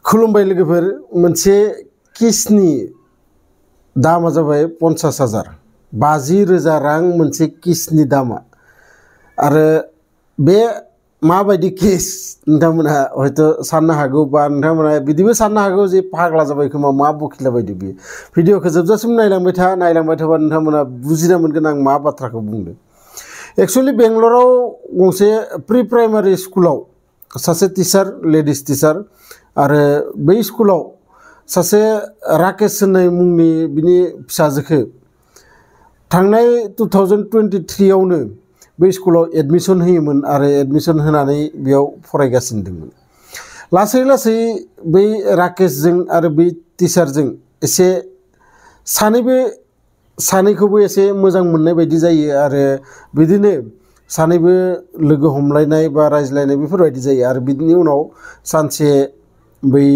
खुलुमबाय लोगोफोर मोनसे किसनि दामा जाबाय 50,000 50,000 रां मोनसे किसनि दामा आरो बे माबायदि किस नोंथांमोनहा हयथ' साननो हागौ बा नोंथांमोनहा बिदिबो साननो हागौ जे फाग्ला जाबाय खोमा मा बखिला बायदि बे भिडिअखौ जोबजासिम नायलांबाय थाबा नोंथांमोनहा बुजिना मोनगोन आं मा बाथ्राखौ बुंदों। एक्चुअली बेंगलराव गंसे प्रि प्राइमारि स्कुलाव सासे टिचार लेडिस टिचार आरो बै स्कुलाव सासे राकेश होननाय मुंनि बिनि फिसाजोखौ थांनाय 2023 आवनो बै स्कुलाव एडमिशन होयोमोन आरो एडमिशन होनानै बेयाव फरायगासिनो दंमोन। लासै लासै बै राकेशजों आरो बै टिचारजों एसे सानैखौबो एसे मोजां मोननाय बायदि जायो आरो बिदिनो सानैबो लोगो हमलायनाय बा रायज्लायनाय बेफोरबायदि जायो आरो बिनि उनाव सानसे बै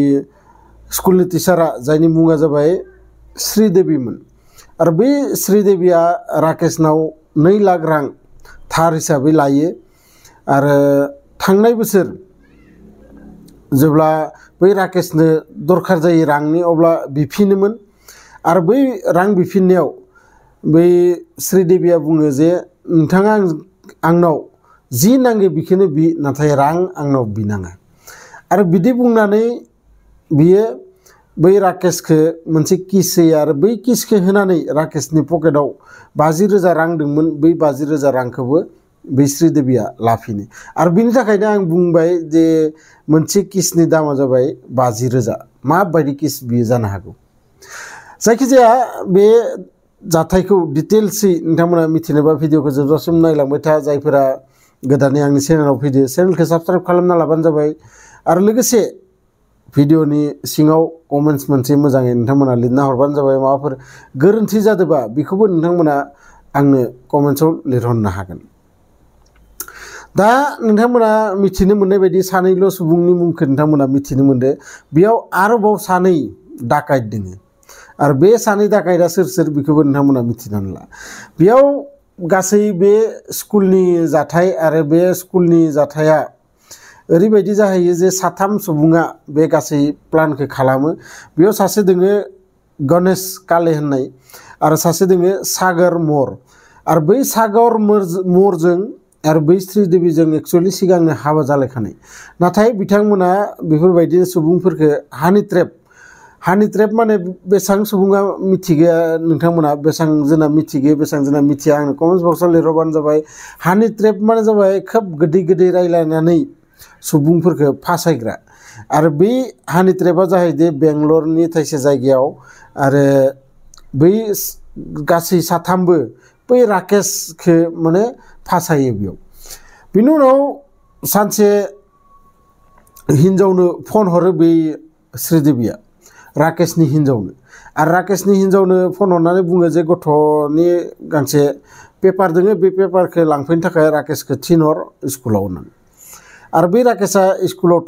स्कुलनि टिचारा जायनि मुङा जाबाय श्रीदेवीमोन आरो बै श्रीदेवीया राकेशनाव 2 लाख रां थार हिसाबै लायो आरो थांनाय बोसोर जेब्ला बै राकेशनो दरखार जायो रांनि अब्ला बिफिनोमोन आरो बै रां बिफिननायाव बै श्रीदेवीया बुङो जे नोंथाङा आंनाव जि नांगौ बेखौनो बि नाथाय रां आंनाव बिनाङा आरो बिदि बुंनानै बियो बै राकेशखौ मोनसे किस होयो आरो बै किसखौ होनानै राकेशनि पकेटाव 50,000 रां दंमोन बै 50,000 रांखौबो बै श्रीदेवीया लाफिनो आरो बिनि थाखायनो आं बुंबाय जे मोनसे किसनि दामा जाबाय 50,000 माबायदि किस बियो जानो हागौ। जायखिजाया बे जाथायखौ डिटेल्सै नोंथांमोना मिथिनोबा भिडिअखौ जोबजासिम नायलांबाय था। जायफोरा गोदानै आंनि चेनेलाव फैदो चेनेलखौ साबस्क्राइब खालामना लाबानो जाबाय आरो लोगोसे भिडिअनि सिङाव कमेन्ट्स मोनसे मोजाङै नोंथांमोना लिरना हरबानो जाबाय। माबाफोर गोरोन्थि जादोंबा बेखौबो नोंथांमोना आंनो कमेन्ट्सआव लिरहरनो हागोन। दा नोंथांमोना मिथिनो मोननाय बायदि सानैल' सुबुंनि मुंखौ नोंथांमोना मिथिनो मोनदो। बेयाव आरोबाव सानै डाकाइट दोङो आरो बे सानै डाकाइटआ सोर बेखौबो नोंथांमोना मिथिनानै ला। बेयाव गासै बे स्कुलनि जाथाय आरो बे स्कुलनि जाथाया ओरैबायदि जाहैयो जे 3 सुबुङा बे गासै प्लानखौ खालामो। बेयाव सासे दोङो गणेश काले होननाय आरो सासे दोङो सागर मर आरो बै सागर मरजों आरो बै श्रीदेवीजों एक्चुअली सिगांनो हाबा जालायखानाय नाथाय बिथांमोना बेफोरबायदि सुबुंफोरखौ हानि ट्रेप माने बेसेबां सुबुङा मिथिगौ नोंथांमोना बेसेबां जोंना मिथिगौ बेसेबां जोंना मिथिया आंनो कमेन्ट बक्सआव लिरहरबानो जाबाय। हानि ट्रेप माने जाबाय खोब गोदै रायलायनानै सुबुंफोरखौ फासायग्रा आरो बै हानि ट्रेपआ जाहैदों बेंगलरनि थाइसे जायगायाव आरो बै गासै 3बो बै राकेशखौ माने फासायो बेयाव। बिनि उनाव सानसे हिन्जावनो फन हरो बै श्रीदेवीया राकेशनि हिन्जावनो आरो राकेशनि हिन्जावनो फन हरनानै बुङो जे गथ'नि गांसे पेपार दोङो बे पेपारखौ लांफैनो थाखाय राकेशखौ थिनहर स्कुलाव होननानै आरो बै राकेशआ स्कुलाव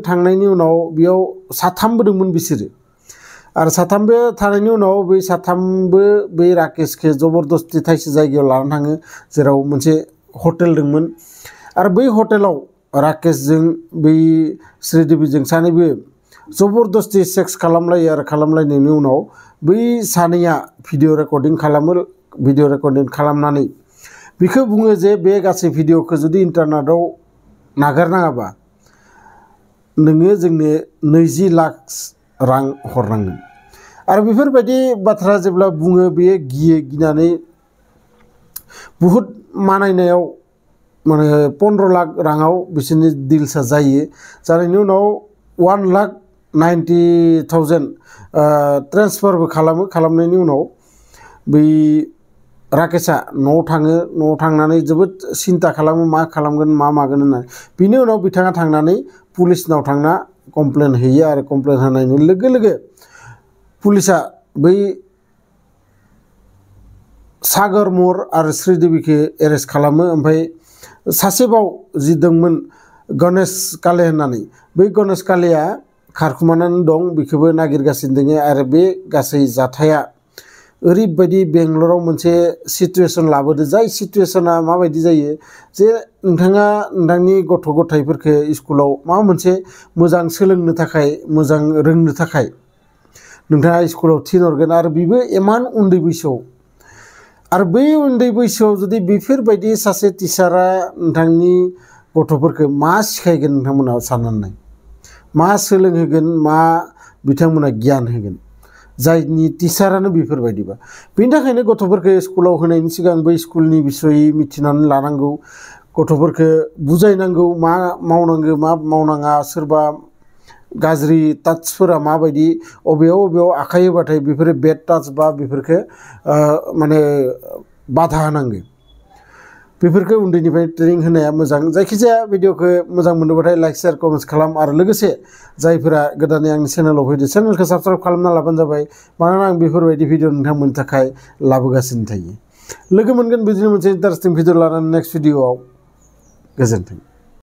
थांनायनि उनाव बेयाव 3बो दंमोन बिसोरो आरो 3बो थानायनि उनाव बै 3बो बै राकेशखौ जबरदस्ति थाइसे जायगायाव लानानै थाङो जेराव मोनसे हटेल दंमोन आरो बै हटेलाव राकेशजों बै श्रीदेवीजों सानैबो जबरदस्ति सेक्स खालामलायो आरो खालामलायनायनि उनाव बै सानैया भिडिअ रेकर्डिं खालामो। भिडिअ रेकर्डिं खालामनानै बेखौ बुङो जे बे गासै भिडिअखौ जुदि इन्टारनेटआव नागारनाङाबा नोङो जोंनो 20 लाख रां हरनांगोन आरो बेफोरबायदि बाथ्रा जेब्ला बुङो बेयो गिनानै बुहुद मानायनायाव माने 15 लाख राङाव बिसोरनि डिल्सआ जायो। जानायनि उनाव 1,90,000 ट्रेन्सफारबो खालामनायनि उनाव बै राकेशआ न'आव थाङो। न'आव थांनानै जोबोद सिन्था खालामो मा खालामगोन मा मागोन होननानै। बिनि उनाव बिथाङा थांनानै पुलिसनाव थांना कमप्लेन होयो आरो कमप्लेन होनायनि लोगो लोगो पुलिसआ बै सागर मर आरो श्रीदेवीखौ एरेस्ट खालामो। ओमफ्राय सासेबाव जि दंमोन गणेश काले होननानै बै गणेश कालेया खारखुमानानै दं बेखौबो नागिरगासिनो दङ आरो बे गासै जाथाया ओरैबायदि बेंगलराव मोनसे सिचुएसन लाबोदो जाय सिचुएसना माबायदि जायो जे नोंथाङा नोंथांनि गथ' गथायफोरखौ स्कुलाव माबा मोनसे मोजां सोलोंनो थाखाय मोजां रोंनो थाखाय नोंथाङा स्कुलाव थिनहरगोन आरो बेबो इमान उन्दै बैसोआव आरो बै उन्दै बैसोआव जुदि बेफोरबायदि सासे टिचारा नोंथांनि गथ'फोरखौ मा सिखायगोन नोंथांमोना साननानै नाय मा सोलोंहोगोन मा बिथांमोना गियान होगोन जायनि टिचारानो बेफोरबायदिबा बेनि थाखायनो गथ'फोरखौ स्कुलाव होनायनि सिगां बै स्कुलनि बिसयै मिथिनानै लानांगौ गथ'फोरखौ बुजायनांगौ मा मावनांगौ मा मावनाङा सोरबा गाज्रि टाचफोरा माबायदि अबेयाव आखाइ होबाथाय बेफोरो बेड टाच बा बेफोरखौ माने बाधा होनांगौ बेफोरखौ उन्दैनिफ्राय ट्रेनिं होनाया मोजां जायखिजाया भिडिअखौ मोजां मोनोबाथाय लाइक शेयार कमेन्ट्स खालाम आरो लोगोसे जायफोरा गोदानै आंनि चेनेलाव फैदो चेनेलखौ साबस्क्राइब खालामना लाबानो जाबाय मानोना आं बेफोरबायदि भिडिअ नोंथांमोननि थाखाय लाबोगासिनो थायो लोगो मोनगोन बिदिनो मोनसे इन्टारेस्टिं भिडिअ लानानै नेक्स्ट भिडिअआव गोजोन्थों।